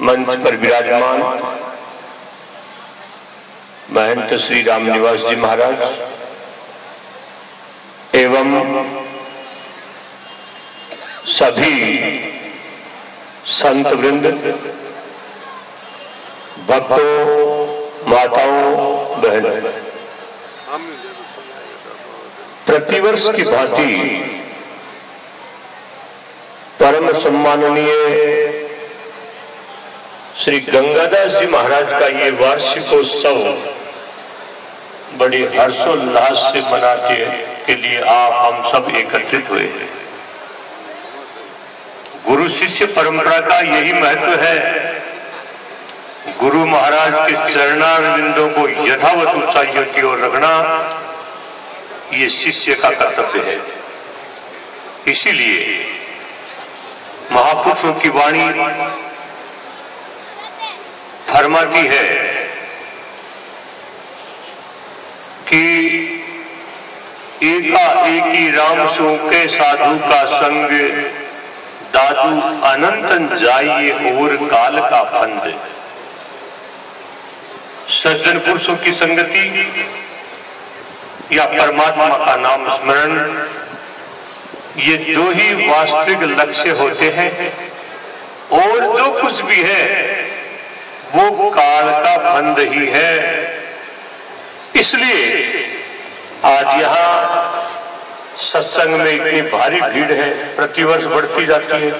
मंच पर विराजमान महंत श्री रामनिवास जी महाराज एवं सभी संत वृंद, भक्तों, माताओं, बहनों, प्रतिवर्ष की भांति परम सम्माननीय श्री गंगादास जी महाराज का ये वार्षिकोत्सव बड़े हर्षोल्लास से मनाने के लिए आप हम सब एकत्रित हुए हैं। गुरु शिष्य परंपरा का यही महत्व है। गुरु महाराज के चरणारविंदों को यथावत ऊंचाइयों की ओर रखना ये शिष्य का कर्तव्य है। इसीलिए महापुरुषों की वाणी फरमाती है कि एकाएकी राम सो के साधु का संग, दादू अनंतन जाइए और काल का फंद। सज्जन पुरुषों की संगति या परमात्मा का नाम स्मरण, ये दो ही वास्तविक लक्ष्य होते हैं। और जो कुछ भी है वो काल का फंद ही है। इसलिए आज यहां सत्संग में इतनी भारी भीड़ है, प्रतिवर्ष बढ़ती जाती है।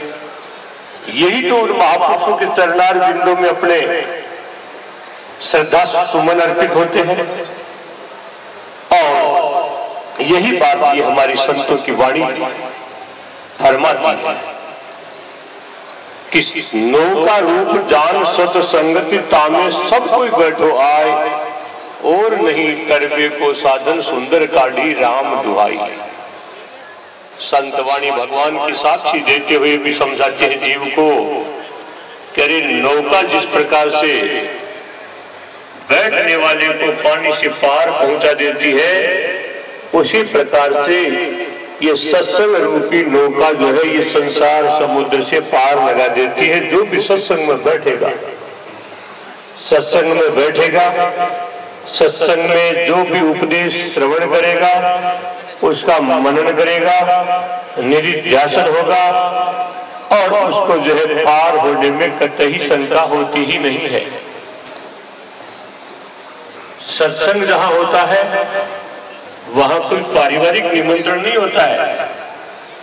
यही तो उन महापुरुषों के चरणार बिंदों में अपने श्रद्धा सुमन अर्पित होते हैं। और यही बात ये हमारी संतों की वाणी फरमाती है कि नौका रूप जान सत संगति तामे सब कोई बैठो आए, और नहीं तरबे को साधन सुंदर काढ़ी राम दुहाई। संतवाणी भगवान की साक्षी देते हुए भी समझाते हैं जीव को कि अरे नौका जिस प्रकार से बैठने वाले को पानी से पार पहुंचा देती है, उसी प्रकार से ये सत्संग रूपी नौका जो है ये संसार समुद्र से पार लगा देती है। जो भी सत्संग में बैठेगा, सत्संग में बैठेगा, सत्संग में जो भी उपदेश श्रवण करेगा, उसका मनन करेगा, निधिध्यासन होगा, और उसको जो है पार होने में कतई शंका होती ही नहीं है। सत्संग जहां होता है वहां कोई पारिवारिक निमंत्रण नहीं होता है।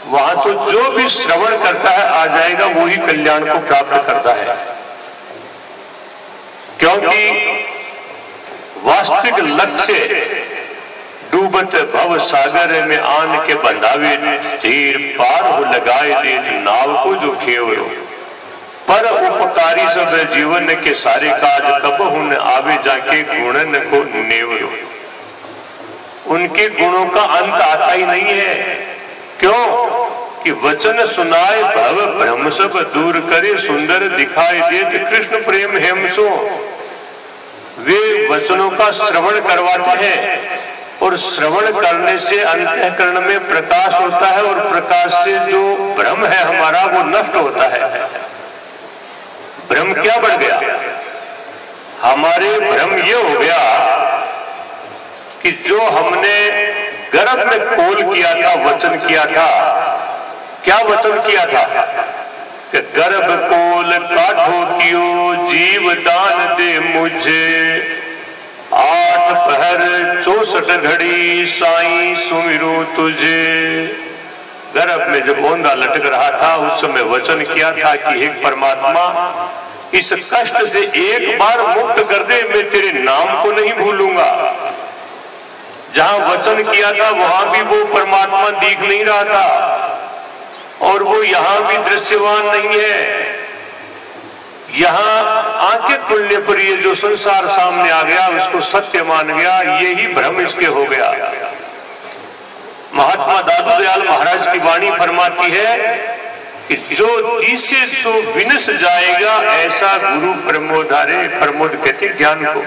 वहां तो जो भी श्रवण करता है आ जाएगा, वो ही कल्याण को प्राप्त करता है। क्योंकि वास्तविक लक्ष्य डूबत भव सागर में आन के बंधावे, धीर पार हो लगाए देत नाव को जो खेवरो। पर उपकारी सब जीवन के सारे काज, कब हुन आवे जाके गुणन को नेवरो। उनके गुणों का अंत आता ही नहीं है। क्यों कि वचन सुनाए भव भ्रम सब दूर करे, सुंदर दिखाई देत कृष्ण प्रेम हेमसो। वे वचनों का श्रवण करवाते हैं, और श्रवण करने से अंतःकरण में प्रकाश होता है, और प्रकाश से जो भ्रम है हमारा वो नष्ट होता है। भ्रम क्या बढ़ गया? हमारे भ्रम ये हो गया कि जो हमने गर्भ में कोल किया था, वचन किया था, क्या वचन किया था कि गर्भ कोल काढ़ो कियो, जीव दान दे मुझे। 8 पहर 64 घड़ी साईं सुमिरू तुझे। गर्भ में जब ओंधा लटक रहा था, उस समय वचन किया था कि हे परमात्मा, इस कष्ट से एक बार मुक्त कर दे, मैं तेरे नाम को नहीं भूलूंगा। जहां वचन किया था वहां भी वो परमात्मा दिख नहीं रहा था, और वो यहां भी दृश्यवान नहीं है। यहां आंखें खुलने पर ये जो संसार सामने आ गया, उसको सत्य मान गया, यही भ्रम इसके हो गया। महात्मा दादू दयाल महाराज की वाणी फरमाती है कि जो दिसे सो विनस जाएगा, ऐसा गुरु प्रमोदारे। प्रमोद कहते ज्ञान को।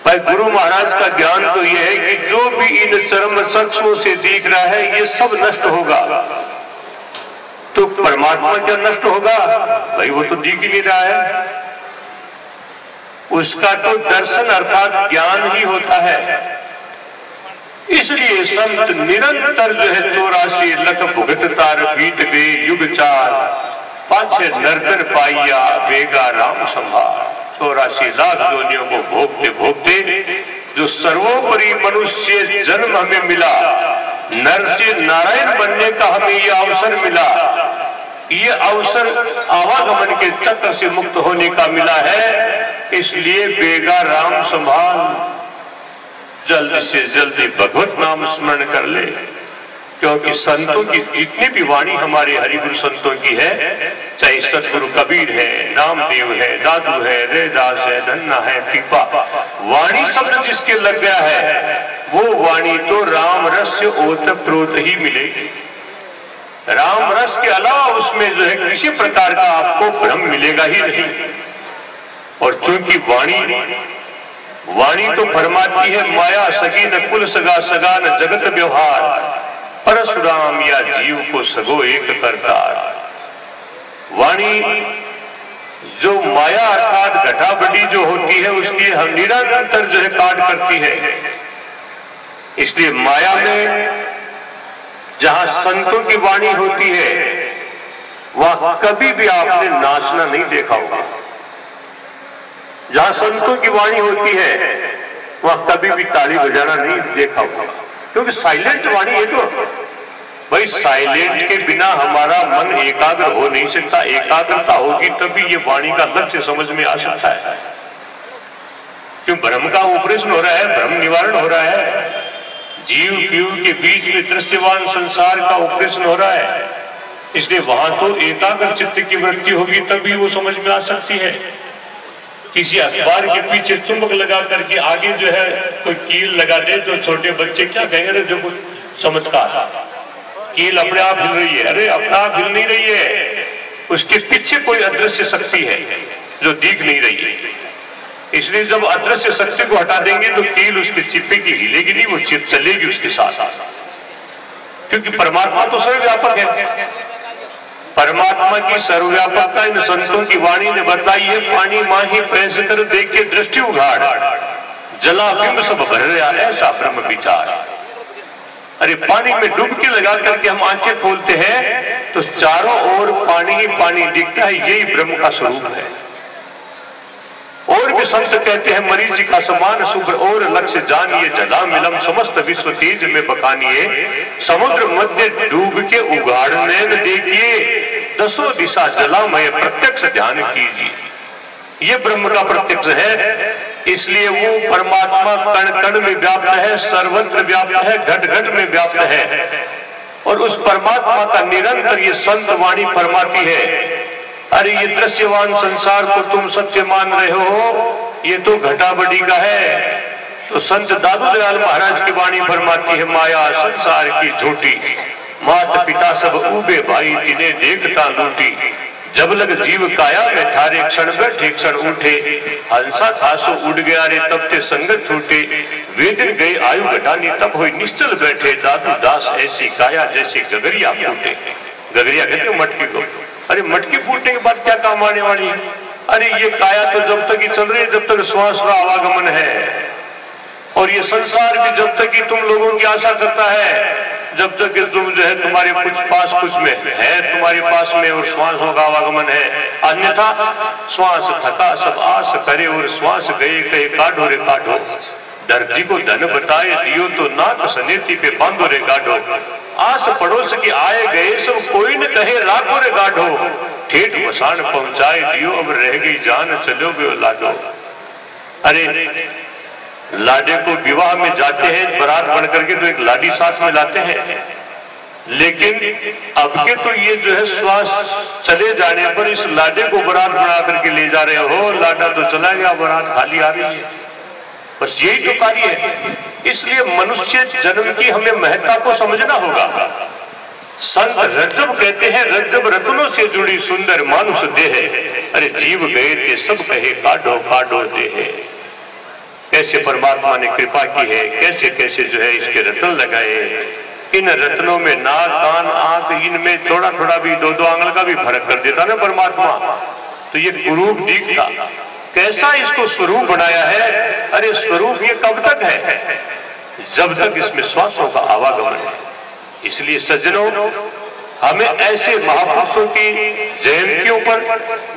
भाई गुरु महाराज का ज्ञान तो यह है कि जो भी इन चरम चक्षुओं से दिख रहा है ये सब नष्ट होगा। तो परमात्मा क्या नष्ट होगा? भाई वो तो दिख ही नहीं रहा है। उसका तो दर्शन अर्थात ज्ञान ही होता है। इसलिए संत निरंतर जो है 84 लख भुगत तार बीत गए युग चार, पाछे नर्तन पाइया बेगा राम संभार। 84 लाख योनियों को भोगते भोगते जो सर्वोपरि मनुष्य जन्म हमें मिला, नर से नारायण बनने का हमें ये अवसर मिला, ये अवसर आवागमन के चक्र से मुक्त होने का मिला है। इसलिए बेगा राम संभाल, जल्द से जल्दी भगवत नाम स्मरण कर ले। क्योंकि संतों की जितनी भी वाणी हमारे हरिगुरु संतों की है, चाहे सतगुरु कबीर है, नामदेव है, दादू है, रैदास है, धन्ना है, पीपा, वाणी शब्द जिसके लग गया है वो वाणी तो राम रस से ओतप्रोत ही मिलेगी। राम रस के अलावा उसमें जो है किसी प्रकार का आपको भ्रम मिलेगा ही नहीं। और चूंकि वाणी तो फरमाती है माया सगी न कुल सगा, सगा न जगत व्यवहार, परशुराम या जीव को सगो एक करतार। वाणी जो माया अर्थात घटाबड़ी जो होती है उसकी हम निरंतर जो है काट करती है। इसलिए माया में जहां संतों की वाणी होती है वहां कभी भी आपने नाचना नहीं देखा होगा। जहां संतों की वाणी होती है वहां कभी भी ताली बजाना नहीं देखा होगा, क्योंकि साइलेंट वाणी है। तो भाई साइलेंट के बिना हमारा मन एकाग्र हो नहीं सकता। एकाग्रता होगी तभी ये वाणी का लक्ष्य समझ में आ सकता है। क्यों? भ्रम का ऑपरेशन हो रहा है, भ्रम निवारण हो रहा है। जीव पीव के बीच में दृश्यवान संसार का ऑपरेशन हो रहा है। इसलिए वहां तो एकाग्र चित्त की वृत्ति होगी तभी वो समझ में आ सकती है। किसी अखबार के पीछे चुंबक लगा करके आगे जो है कोई कील लगा दे तो छोटे बच्चे क्या कहेंगे? जो कुछ समझदार, कील अपने आप हिल रही है। अरे अपना आप हिल नहीं रही है, उसके पीछे कोई अदृश्य शक्ति है जो दिख नहीं रही है। इसलिए जब अदृश्य शक्ति को हटा देंगे तो कील उसके चिप्पे की हिलेगी नहीं, वो चिप चलेगी उसके साथ। क्योंकि परमात्मा तो सर्वव्यापक है। परमात्मा की सर्वव्यापकता इन संतों की वाणी ने बताई है। पानी माही पैस कर देखे दृष्टि उघाड़, जला बिंब सब भर रहा ऐसा ब्रह्म विचार। अरे पानी में डुबकी लगा करके हम आंखें खोलते हैं तो चारों ओर पानी ही पानी दिखता है, यही ब्रह्म का स्वरूप है। और भी संत कहते हैं मरीची का समान शुभ्र और लक्ष्य जानिए, जला मिलम समस्त विश्व तेज में बकानिए। समुद्र मध्य डूब के उगाड़ने देखिए, दसों दिशा जलामय प्रत्यक्ष ध्यान कीजिए। ये ब्रह्म का प्रत्यक्ष है। इसलिए वो परमात्मा कण कण में व्याप्त है, सर्वत्र व्याप्त है, घट घट में व्याप्त है। और उस परमात्मा का निरंतर ये संत वाणी फरमाती है। अरे ये दृश्यवान संसार को तुम सत्य मान रहे हो, ये तो घटाबड़ी का है। तो संत दादू दयाल महाराज की वाणी फरमाती है माया संसार की झूठी, माता पिता सब ऊबे भाई तिने देखता लूटी। जब लग जीव काया में थारे क्षण बैठे क्षण उठे, हंसा थासो उड़ गया रे तब ते संगत छूटे। वे दिन गए आयु घटानी तब हुई निश्चल बैठे, दादू दास ऐसी काया जैसे गगरिया फूटे। गगरिया कहते हो मटकी को। अरे मटकी फूटने के बाद क्या काम आने वाली है? अरे ये काया तो जब तक ही चल रही है जब तक श्वास का आवागमन है। और ये संसार भी जब तक ही तुम लोगों की आशा करता है, जब तक तुम जो है तुम्हारे कुछ पास कुछ में है, तुम्हारे पास में और श्वासों का आवागमन है। अन्यथा श्वास थका सब आस करे और श्वास गए कहे काढ़ो रे काढ़ो। धरती को धन बताए दियो तो नाक सनेती पे बांधो रे गाढ़ो। आस पड़ोस की आए गए सब कोई न कहे लाखों रे गाढ़ो। ठेठ मसान पहुंचाए दियो अब रह गई जान चलोगे लाडो। अरे लाडे को विवाह में जाते हैं बारात बन करके तो एक लाडी साथ में लाते हैं, लेकिन अब के तो ये जो है श्वास चले जाने पर इस लाडे को बारात बना करके ले जा रहे हो। लाडा तो चला गया, बारात खाली आ रही है। बस यही तो कार्य है। इसलिए मनुष्य जन्म की हमें महत्ता को समझना होगा। संत रज्जब कहते हैं रज्जब रत्नों से जुड़ी सुंदर मानुष देह। अरे जीव गए थे सब कहे काढ़ो काढ़ो देह। कैसे परमात्मा ने कृपा की है, कैसे कैसे जो है इसके रत्न लगाए, इन रत्नों में नाक कान आंख इनमें थोड़ा थोड़ा भी दो दो आंगल का भी फर्क कर देता ना परमात्मा, तो ये कुरूप दिखता। कैसा इसको स्वरूप बनाया है? अरे स्वरूप ये कब तक है? जब तक इसमें श्वासों का आवागमन है। इसलिए सज्जनों, हमें ऐसे महापुरुषों की जयंतियों पर,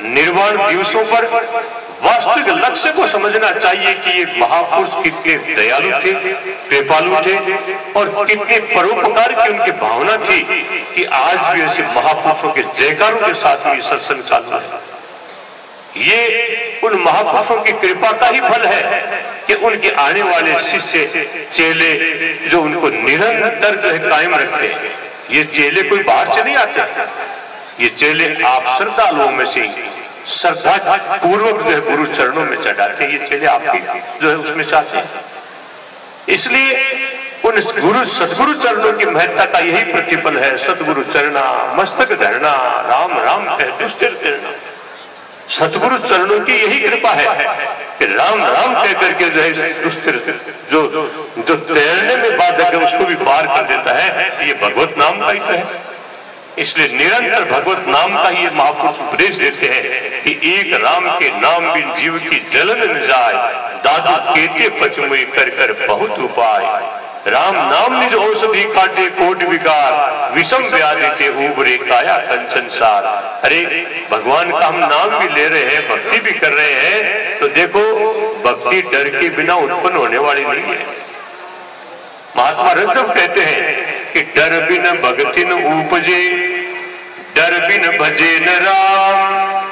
निर्वाण दिवसों पर वास्तविक लक्ष्य को समझना चाहिए कि ये महापुरुष कितने दयालु थे, कृपालु थे और कितने परोपकार की उनकी भावना थी कि आज भी ऐसे महापुरुषों के जयकारों के साथ में सत्संग चालू है। ये उन महापुरुषों की कृपा का ही फल है कि उनके आने वाले शिष्य चेले जो उनको निरंतर जो है कायम रखते हैं। ये चेले कोई बाहर से नहीं आते, ये चेले आप श्रद्धालुओं में से श्रद्धा पूर्वक जो है गुरु चरणों में चढ़ाते हैं। ये चेले आपकी जो है उसमें चाहते हैं। इसलिए उन गुरु सदगुरु चरणों की महत्ता का यही प्रतिफल है। सदगुरु चरणा मस्तक धरना, राम राम कह दुस्तिर करना। सतगुरु चरणों की यही कृपा है कि राम राम कह करके जो है दुस्तिर जो तैरने में बाधक है उसको भी पार कर देता है। ये भगवत नाम का ही तो है। इसलिए निरंतर भगवत नाम का ही महापुरुष उपदेश देते हैं कि एक राम के नाम बिन जीव की जलन न जाए, दादू केते पचमुई कर कर बहुत उपाय। राम नाम निज औषधि काटे कोट विकार, विषम व्याधि ते उबरे काया कंचन सार। अरे भगवान का हम नाम भी ले रहे हैं, भक्ति भी कर रहे हैं, तो देखो भक्ति डर के बिना उत्पन्न होने वाली नहीं है। महात्मा रज्जब कहते हैं कि डर बिन भक्ति न उपजे, डर बिन भजे न राम।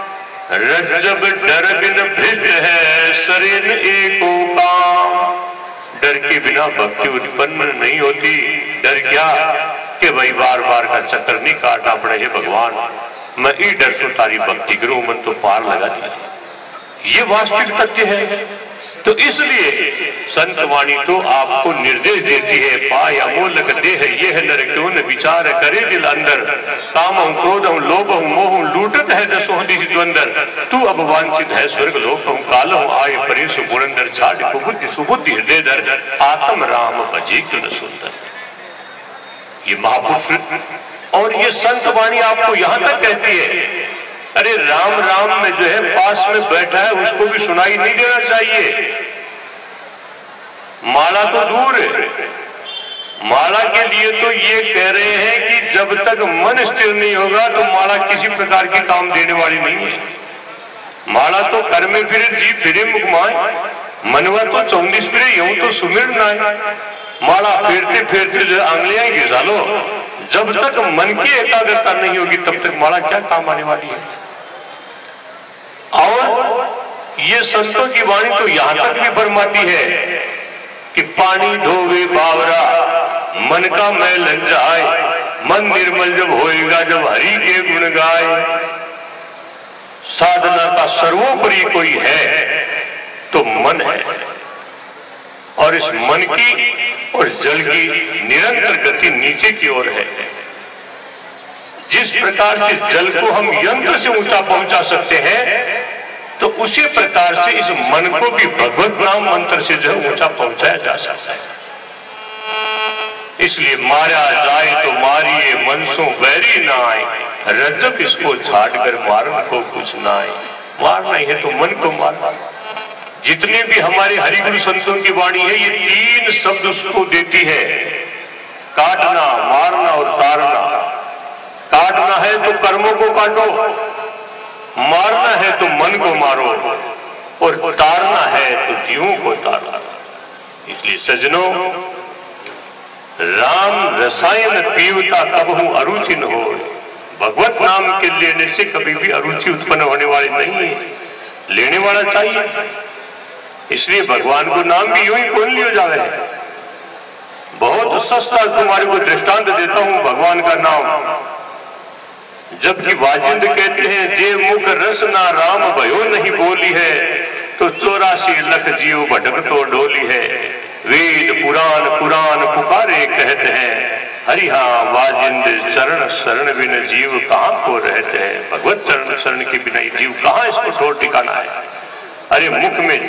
रज्जब डर बिन भ्रष्ट है, शरीर एको काम। डर के बिना भक्ति उत्पन्न नहीं होती। डर क्या कि भाई बार बार का चक्कर नहीं काटना पड़े। हे भगवान, मैं ई डर से तारी भक्ति करूं, मन तो पार लगा दिया। ये वास्तविक तथ्य है। तो इसलिए संत वाणी तो आपको निर्देश देती है, पाय अमोलक देह ये है नर क्यों न विचार करे दिल अंदर। काम हूं क्रोध हूं लोभ हूं मोह हूं लूटत है दसों दिश द्वंदर। तू अब वांछित है स्वर्ग लोक हूं काल हूं आए परेश बुरंदर। छाड़ कुबुद्धि सुबुद्धि हृदय दर, आत्म राम भजे क्यों न सुंदर। ये महापुरुष और ये संत वाणी आपको यहां तक कहती है, अरे राम राम में जो है पास में बैठा है उसको भी सुनाई नहीं देना चाहिए। माला तो दूर है, माला के लिए तो ये कह रहे हैं कि जब तक मन स्थिर नहीं होगा तो माला किसी प्रकार की काम देने वाली नहीं है। माला तो कर में फिरे जी फिरे मुख माए, मनवा तो 34 फिरे यूं तो सुमिर नाए। माला फेरते फेरते जो आंगलियां घिसा लो, जब तक मन की एकाग्रता नहीं होगी तब तक माला क्या काम आने वाली है। और ये संतों की वाणी तो यहां तक भी फरमाती है कि पानी धोवे बावरा मन का मैल लग जाए, मन निर्मल जब होएगा जब हरि के गुण गाए। साधना का सर्वोपरि कोई है तो मन है, और इस मन की और जल की निरंतर गति नीचे की ओर है। जिस प्रकार से जल को हम यंत्र से ऊंचा पहुंचा सकते हैं, तो उसी प्रकार से इस मन को भी भगवत नाम मंत्र से जो है ऊंचा पहुंचाया जा सकता है। इसलिए मारा जाए तो मारिए मनसो बैरी ना आए, रज्जब इसको छाड़कर मारन को कुछ ना आए। मारना ही है तो मन को मारना। जितने भी हमारे हरिगुरु संतों की वाणी है ये 3 शब्द उसको देती है, काटना मारना और तारना। काटना है तो कर्मों को काटो, मारना है तो मन को मारो, और तारना है तो जीवों को तारो। इसलिए सज्जनों, राम रसायन पीवता कबहू अरुचि न हो। भगवत नाम के लेने से कभी भी अरुचि उत्पन्न होने वाली नहीं है, लेने वाला चाहिए। इसलिए भगवान को नाम भी यूं ही कौन लियो जावे। बहुत सस्ता तुम्हारे को दृष्टांत देता हूं भगवान का नाम। जबकि वाजिंद कहते हैं जे मुख रस ना राम भयो नहीं बोली है, तो 84 लख जीव भटक तो डोली है। वेद पुराण पुराण पुकारे कहते हैं, हरि हाँ वाजिंद चरण शरण बिन जीव कहाँ को रहते हैं। भगवत चरण शरण के बिना जीव कहाँ इसको ठोर ठिकाना है। अरे मुख में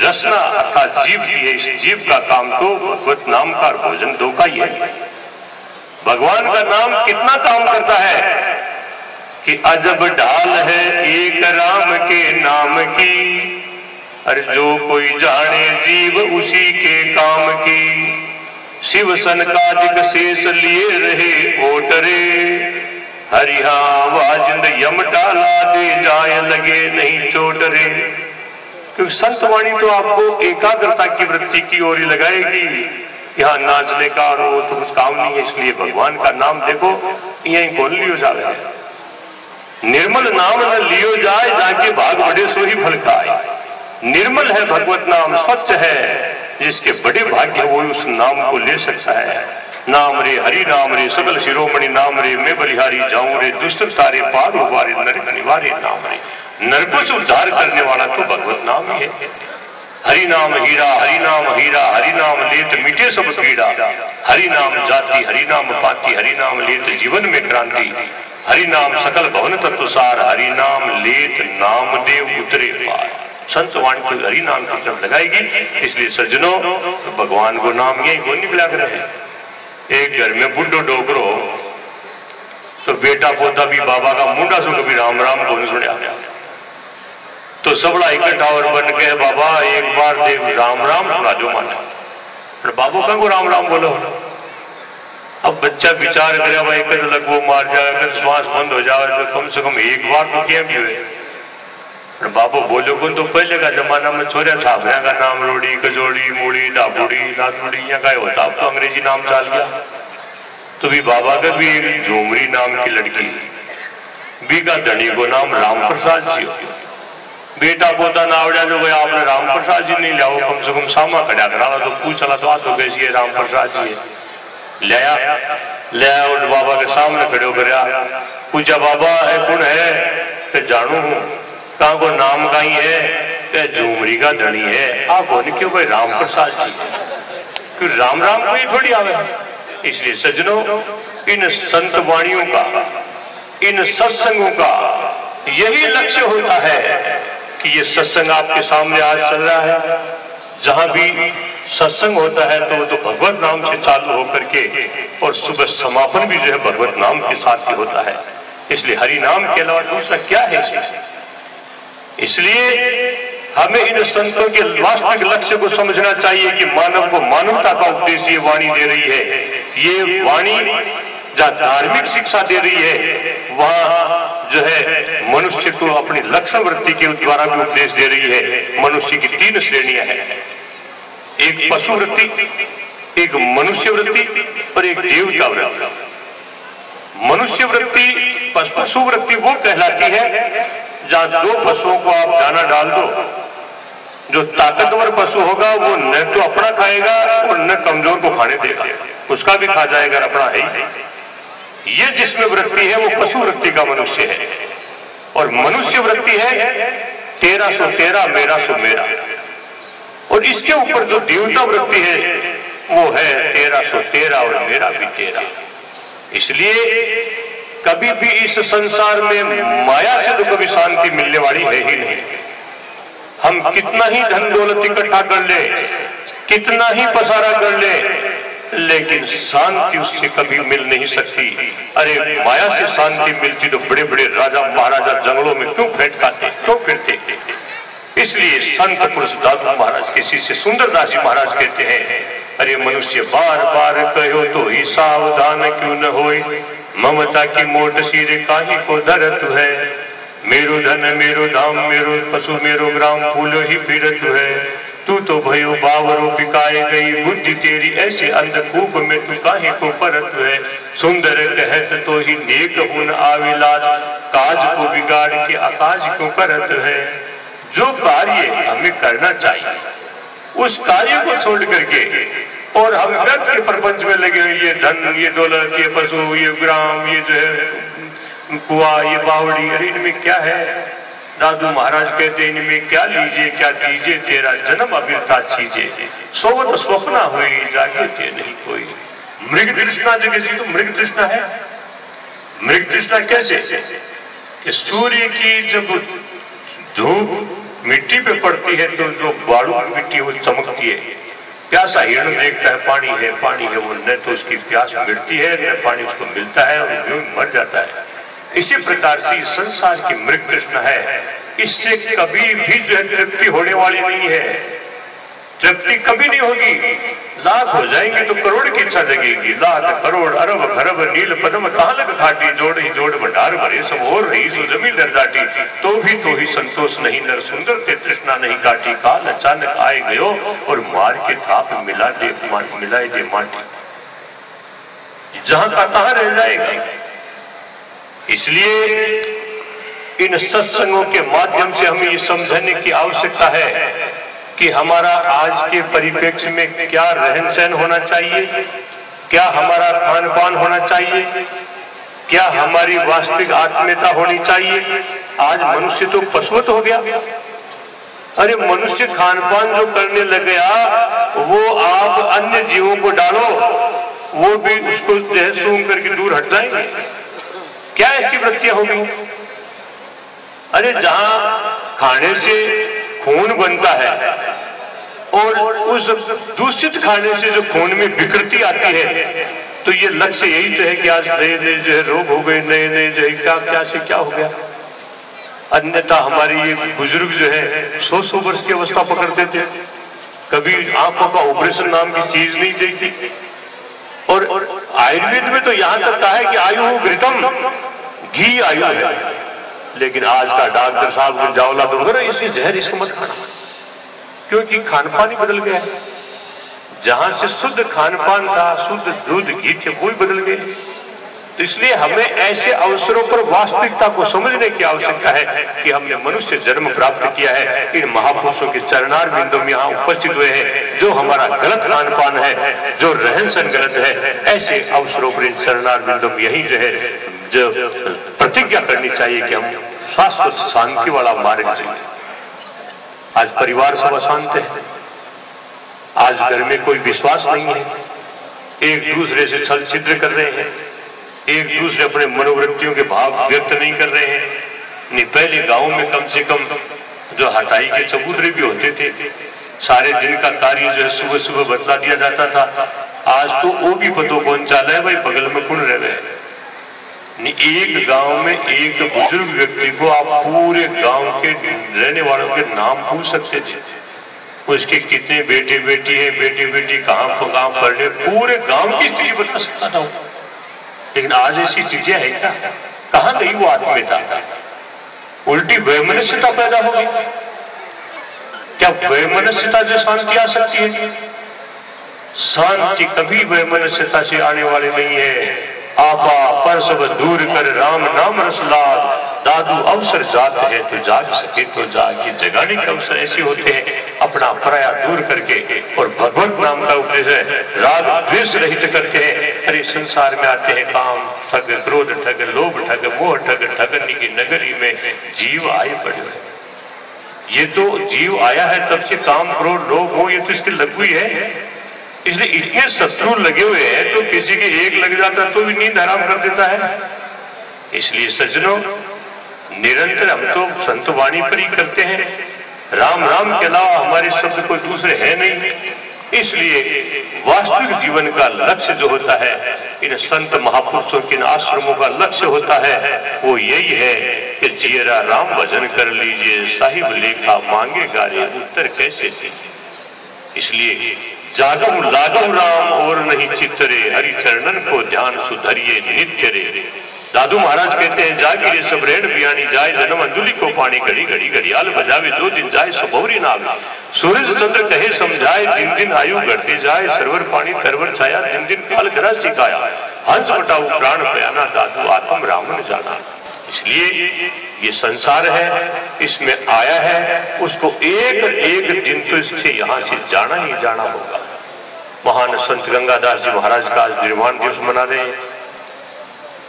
रसना अर्थात जीव की है, इस जीव का काम तो भगवत नाम का भोजन दो का ही है। भगवान का नाम कितना काम करता है कि अजब ढाल है एक राम के नाम की, अरे जो कोई जाने जीव उसी के काम की। शिव सनकादिक शेष लिए रहे ओटरे, हरिहा वाजिंद यम टाला दे जाए लगे नहीं चोटरे। क्योंकि संत वाणी तो आपको एकाग्रता की वृत्ति की ओर ही लगाएगी, यहाँ नाचने का और वो तो कुछ काम नहीं है। इसलिए भगवान का नाम देखो यहीं खोल लियो जाए, निर्मल नाम न लियो जाए जाके भाग बड़े सो ही फल खाए। निर्मल है भगवत नाम, स्वच्छ है, जिसके बड़े भाग्य वो उस नाम को ले सकता है। नाम रे हरि नाम रे सकल शिरोमणि नाम रे, मैं बलिहारी जाऊं रे दुष्ट तारे पार उबारे, नरक निवारे नाम रे। नरकों से उद्धार करने वाला तो भगवत नाम ही है। हरि नाम हीरा, हरि नाम हीरा, हरि नाम लेत मिटे सब पीड़ा। हरि नाम जाति, हरि नाम पाति, हरि नाम लेत जीवन में क्रांति। हरि नाम सकल भवन तत्व सार, हरि नाम लेत नाम देव उतरे पार। संत वाणी को हरि नाम की तरफ लगाएगी। इसलिए सज्जनों, तो भगवान को नाम यही को निकला करे। एक घर में बुढ़ो डोकरो, तो बेटा पोता भी बाबा का मुंडा सो कभी राम राम को नहीं सुना, तो सबड़ा इकट्ठा और बन के बाबा एक बार देव राम राम सुना जो माने। बाबू का को राम राम बोलो। अब बच्चा विचार करे भाई कद लगो मार जाए, कद श्वास बंद हो जाए, तो कम से कम एक बार तो क्या भी हुए। बाबू बोलो को तो पहले का जमाना में छोरिया छापरिया का नाम रोड़ी कजोड़ी मूड़ी डाबूड़ी नाथुड़ी यहाँ का होता, अब तो अंग्रेजी नाम चाल गया। तो भी बाबा का भी एक झूमरी नाम की लड़की, बीका धनी को नाम राम प्रसाद जी हो। बेटा पोता ना आवड़ा जो भाई आपने राम प्रसाद जी नहीं लिया, कम से कम सामा खड़ा करा तो पूछला तो तो कैसी है राम प्रसाद जी है। लिया और बाबा के सामने खड़े कर पूछा बाबा है कौन है, कि जानू हूँ। कहा को नाम का ही है, कि झूमरी का धनी है। आप होने क्यों भाई राम प्रसाद जी, क्यों राम राम को ही थोड़ी आवे। इसलिए सज्जनों, इन संत वाणियों का, इन सत्संगों का यही लक्ष्य होता है कि ये सत्संग आपके सामने आज चल रहा है। जहां भी सत्संग होता है तो वो तो भगवत नाम से चालू होकर के, और सुबह समापन भी जो है भगवत नाम के साथ ही होता है। इसलिए हरि नाम के अलावा दूसरा क्या है इसमें। इसलिए हमें इन संतों के वास्तविक लक्ष्य को समझना चाहिए कि मानव को मानवता का उपदेश ये वाणी दे रही है। ये वाणी जहाँ धार्मिक शिक्षा दे रही है, वहां जो है मनुष्य को अपनी लक्षण वृत्ति के द्वारा भी उपदेश दे रही है। मनुष्य की 3 श्रेणियां हैं, एक पशु वृत्ति, एक मनुष्य वृत्ति और एक देवता वृत्ति। मनुष्य वृत्ति, पशु वृत्ति वो कहलाती है जहां 2 पशुओं को आप दाना डाल दो, जो ताकतवर पशु होगा वो न तो अपना खाएगा और न कमजोर को खाने देगा, उसका भी खा जाएगा, अपना है ही। ये जिसमें वृत्ति है वो पशु वृत्ति का मनुष्य है। और मनुष्य वृत्ति है 13 सो 13 मेरा सो मेरा। और इसके ऊपर जो देवता वृत्ति है वो है 13 सो 13 और मेरा भी 13। इसलिए कभी भी इस संसार में माया से तो कभी शांति मिलने वाली है ही नहीं। हम कितना ही धन दौलत इकट्ठा कर ले, कितना ही पसारा कर ले, लेकिन शांति उससे कभी मिल नहीं सकती। अरे माया से शांति मिलती तो बड़े बड़े राजा महाराजा जंगलों में क्यों भेंट खाते, क्यों फिरते। इसलिए संत पुरुष दादू महाराज के शिष्य सुंदरदास जी महाराज कहते हैं, अरे मनुष्य बार बार कहो तो ही सावधान क्यों न होए, ममता की मोट सिर काहे को धरत है। मेरो धन मेरो धाम मेरो पशु मेरो ग्राम फूलो ही फिरत है। तू तो भयो बावरो बिकाए गई बुद्धि तेरी ऐसे अंधकूप में तू काहे को परत है। सुंदर कहत तो ही नेक हुन आविलाज, काज को बिगाड़ के आकाज को करत है। जो कार्य हमें करना चाहिए उस कार्य को छोड़ करके और हम व्यर्थ के प्रपंच में लगे, ये धन ये दौलत ये पशु ये ग्राम ये जो है कुआ ये बावड़ी, अरे इनमें क्या है। दादू महाराज कहते इनमें क्या लीजिए क्या दीजिए, तेरा जन्म अभिरता छीजे, सोवत स्वप्ना हुई जागे ते नहीं कोई। मृग तृष्णा जगह जी तो मृग तृष्णा है। मृग तृष्णा कैसे कि सूर्य की जब धूप मिट्टी पे पड़ती है तो जो बालू मिट्टी वो चमकती है, प्यासा हिरण देखता है पानी है, वो न तो उसकी प्यास मिटती है न पानी उसको मिलता है और यूं मर जाता है। इसी प्रकार से संसार की मृग तृष्णा है, इससे कभी भी जो है तृप्ति होने वाली नहीं है, तृप्ति कभी नहीं होगी। लाख हो जाएंगे तो करोड़ की इच्छा जगेगी, लाख करोड़ अरब खरब नील पदम कहाँ लग घाटी, जोड़ ही जोड़ भंडार भरे सब और रही सो जमीन दर दाटी, तो ही संतोष नहीं नर सुंदर ते तृष्णा नहीं काटी, काल अचानक आए गयो और मार के थाप मिलाए दे माटी, जहां का तहां रह जाएगा। इसलिए इन सत्संगों के माध्यम से हमें ये समझने की आवश्यकता है कि हमारा आज के परिप्रेक्ष्य में क्या रहन सहन होना चाहिए, क्या हमारा खान पान होना चाहिए, क्या हमारी वास्तविक आत्मीयता होनी चाहिए। आज मनुष्य तो पशुवत हो गया। अरे मनुष्य खान पान जो करने लग गया, वो आप अन्य जीवों को डालो, वो भी उसको सूंघ करके दूर हट जाएंगे। क्या ऐसी वृत्तियां होंगी? अरे जहां खाने से खून बनता है और उस दूषित खाने से जो खून में विकृति आती है, तो ये लक्ष्य यही तो है कि आज नए नए जो है रोग हो गए, नए नए जो है क्या से क्या हो गया। अन्यथा हमारे ये बुजुर्ग जो है 100 वर्ष की अवस्था पकड़ते थे, कभी आंखों का ऑपरेशन नाम की चीज नहीं देखी। और आयुर्वेद में तो यहां तक कहा है कि आयु घृतम, घी आयु है। लेकिन आज का डॉक्टर साहब जावला तो इसी जहर इसको मत खाना, क्योंकि खान पान ही बदल गया है। जहां से शुद्ध खान पान था, शुद्ध दूध घी थे, वो ही बदल गए। तो इसलिए हमें ऐसे अवसरों पर वास्तविकता को समझने की आवश्यकता है कि हमने मनुष्य जन्म प्राप्त किया है। इन महापुरुषों के चरणार बिंदु में यहाँ उपस्थित हुए हैं। जो हमारा गलत खान पान है, जो रहन सहन गलत है, ऐसे अवसरों पर इन चरणार बिंदु में यही जो है जो प्रतिज्ञा करनी चाहिए कि हम शाश्वत शांति वाला मार्ग चलें। आज परिवार सब अशांत है, आज घर में कोई विश्वास नहीं है, एक दूसरे से छल छिद्र कर रहे हैं, एक दूसरे अपने मनोवृत्तियों के भाव व्यक्त नहीं कर रहे हैं। नहीं, पहले गांव में कम से कम जो हटाई के चबूतरे भी होते थे, सारे दिन का कार्य जो है सुबह सुबह बतला दिया जाता था। आज तो वो भी पतो कौन चाल है भाई, बगल में कौन रह रहे हैं। एक गांव में एक बुजुर्ग व्यक्ति को आप पूरे गांव के रहने वालों के नाम पूछ सकते थे, उसके कितने बेटे बेटी है, बेटे बेटी कहाँ पढ़ रहे, पूरे गांव की स्थिति बता सकता था। लेकिन आज ऐसी चीजें है क्या? कहाँ गई वो आत्मीयता? उल्टी वैमनस्यता पैदा होगी। क्या वैमनस्यता से शांति आ सकती है? शांति कभी वैमनस्यता से आने वाली नहीं है। आपा पर सब दूर कर राम नाम रस लाग, दादू अवसर जात है तो जाग सके तो जाग। ये जगाने के अवसर ऐसे होते हैं अपना पराया दूर करके, और भगवत नाम का उपदेश है राग द्वेष रहित करके हैं। अरे संसार में आते हैं काम ठग, क्रोध ठग, लोभ ठग, मोह ठग, ठगनी की नगरी में जीव आए पड़े। ये तो जीव आया है तब से काम क्रोध लोभ मोह ये तो इसके लगू ही है। इसलिए इतने शत्रु लगे हुए हैं तो किसी के एक लग जाता तो भी नींद हराम कर देता है। इसलिए सज्जनों, निरंतर हम तो संत वाणी पर ही करते हैं, राम राम के अलावा हमारे शब्द कोई दूसरे है नहीं। इसलिए वास्तविक जीवन का लक्ष्य जो होता है, इन संत महापुरुषों के इन आश्रमों का लक्ष्य होता है, वो यही है कि जियरा राम भजन कर लीजिए, साहिब लेखा मांगे गारे उत्तर कैसे दीजिए। इसलिए जागहु लागहु राम और नहीं चित्तरे, हरि चरणन को ध्यान सुधरिए नित्य रे। दादू महाराज कहते हैं जागिरे सब रेण बियानी जाए, जन्म अंजुलि को पानी घड़ी घड़ी घड़ियाल बजावे, जो दिन जाए सो बहुरी नावे। सूरज चंद्र कहे समझाए, दिन दिन आयु घटती जाए, सरवर पानी तरवर छाया, दिन दिन काल घरा सिखाया। हंस बटाऊ प्राण बयाना, दादू आत्म रावण जाना। इसलिए ये संसार है, इसमें आया है, उसको एक एक दिन तो इससे यहाँ से जाना ही जाना होगा। महान संत गंगादास जी महाराज का आज निर्वाण दिवस मना रहे हैं।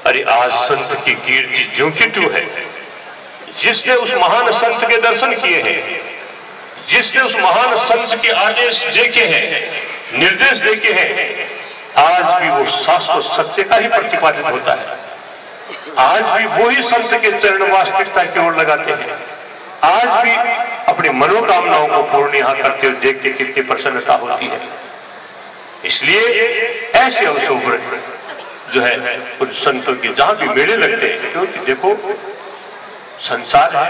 अरे आज संत की कीर्ति ज्यों की त्यों है। जिसने उस महान संत के दर्शन किए हैं, जिसने उस महान संत के आदेश देखे हैं, निर्देश देखे हैं, आज भी वो शाश्वत सत्य का ही प्रतिपादित होता है। आज भी वही संत के चरण वास्तविकता की ओर लगाते हैं। आज भी अपनी मनोकामनाओं को पूर्ण यहाँ करते हुए देख के कितनी प्रसन्नता होती है। इसलिए ऐसे अवसरों पर जो है कुछ संतों के जहां भी मेले लगते हैं, क्योंकि देखो संसार है,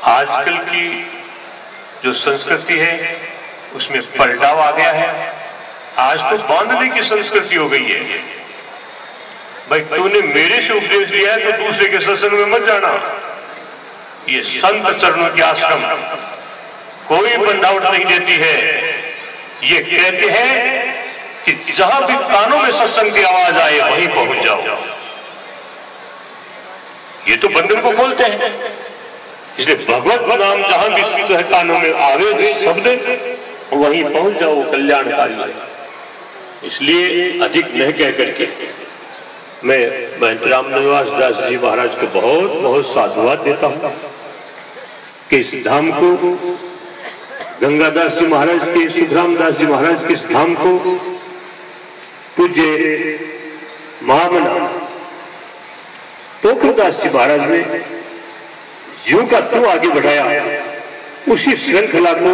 आजकल की जो संस्कृति है उसमें पलटाव आ गया है। आज तो बांधने की संस्कृति हो गई है। भाई तूने मेरे से उपदेश लिया है तो दूसरे के सत्संग में मत जाना। ये संत चरणों के आश्रम कोई बंधावट नहीं देती है। ये कहते हैं कि जहां भी कानों में सत्संग की आवाज आए वहीं पहुंच जाओ। ये तो बंधन को खोलते हैं। इसलिए भगवत नाम जहां भी कानों में आवे शब्द वहीं पहुंच जाओ, कल्याणकारी है। इसलिए अधिक न कह करके मैं महंत राम निवास दास जी महाराज को बहुत बहुत साधुवाद देता हूं कि इस धाम को, गंगादास जी महाराज के, सुखराम दास जी महाराज के इस धाम को पूज्य महामना पोखरदास जी महाराज ने यूं का तू आगे बढ़ाया। उसी श्रृंखला को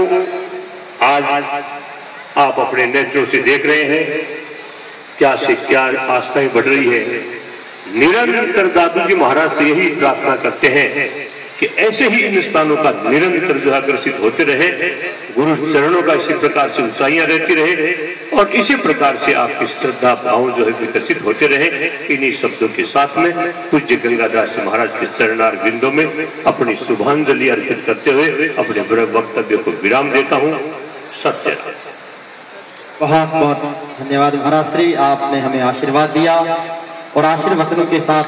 आज आप अपने नेत्रों से देख रहे हैं। क्या से क्या आस्थाएं बढ़ रही है। निरंतर दादू जी महाराज से यही प्रार्थना करते हैं कि ऐसे ही इन स्थानों का निरंतर जो आकर्षित होते रहे, गुरु चरणों का इसी प्रकार से ऊंचाइयां रहती रहे और इसी प्रकार से आपकी श्रद्धा भाव जो है विकसित होते रहे। इन्हीं शब्दों के साथ में पूज्य गंगादास जी महाराज के चरणार बिंदों में अपनी शुभांजलि अर्पित करते हुए अपने वक्तव्य को विराम देता हूं। सत्य। बहुत बहुत धन्यवाद महाराज श्री, आपने हमें आशीर्वाद दिया और आशीर्वचनों के साथ